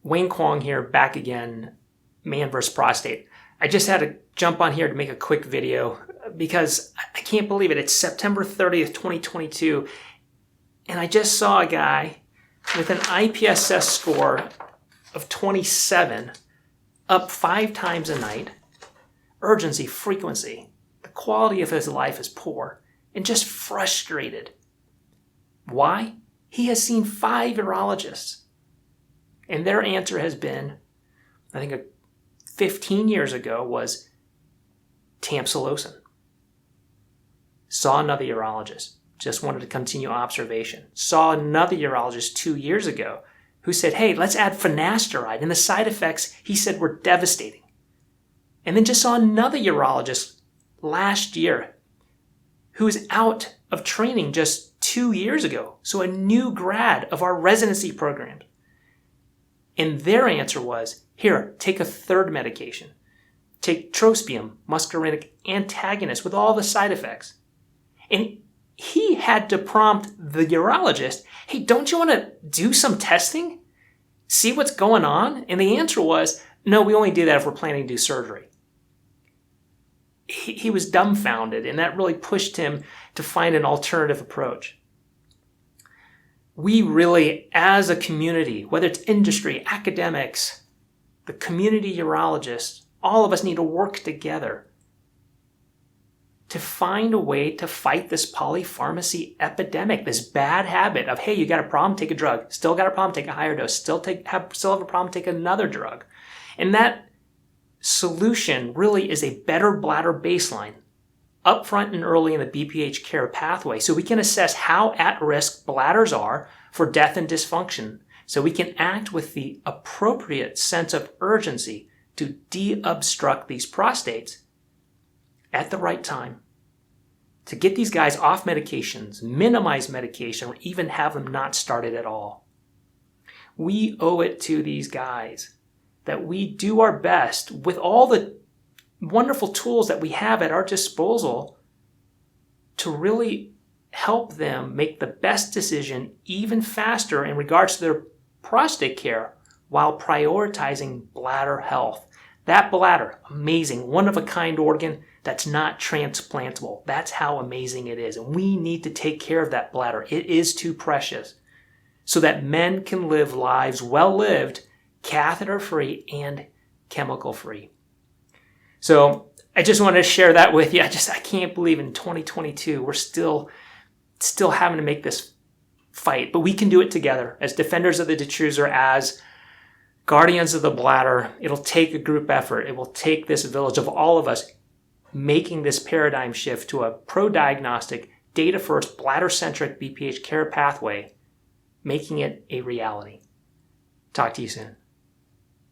Wayne Kuang here, back again, ManVsProstate. I just had to jump on here to make a quick video because I can't believe it. It's September 30th, 2022, and I just saw a guy with an IPSS score of 27, up 5 times a night, urgency, frequency. The quality of his life is poor, and just frustrated. Why? He has seen 5 urologists, and their answer has been, I think 15 years ago, was tamsulosin. Saw another urologist, just wanted to continue observation. Saw another urologist 2 years ago who said, hey, let's add finasteride. And the side effects, he said, were devastating. And then just saw another urologist last year who was out of training just 2 years ago. So a new grad of our residency program. And their answer was, here, take a third medication. Take trospium, muscarinic antagonist with all the side effects. And he had to prompt the urologist, hey, don't you want to do some testing? See what's going on? And the answer was, no, we only do that if we're planning to do surgery. He was dumbfounded, and that really pushed him to find an alternative approach. We really, as a community, whether it's industry, academics, the community urologists, all of us need to work together to find a way to fight this polypharmacy epidemic, this bad habit of, hey, you got a problem, take a drug. Still got a problem, take a higher dose. Still have a problem, take another drug. And that solution really is a better bladder baseline upfront and early in the BPH care pathway, so we can assess how at risk bladders are for death and dysfunction, so we can act with the appropriate sense of urgency to de-obstruct these prostates at the right time, to get these guys off medications, minimize medication, or even have them not started at all. We owe it to these guys that we do our best with all the wonderful tools that we have at our disposal to really help them make the best decision even faster in regards to their prostate care while prioritizing bladder health. That bladder, amazing, one-of-a-kind organ that's not transplantable. That's how amazing it is. And we need to take care of that bladder. It is too precious so that men can live lives well-lived, catheter-free, and chemical-free. So I just wanted to share that with you. I can't believe in 2022 we're still having to make this fight, but we can do it together as defenders of the detrusor, as guardians of the bladder. It'll take a group effort. It will take this village of all of us making this paradigm shift to a pro-diagnostic, data-first, bladder-centric BPH care pathway, making it a reality. Talk to you soon.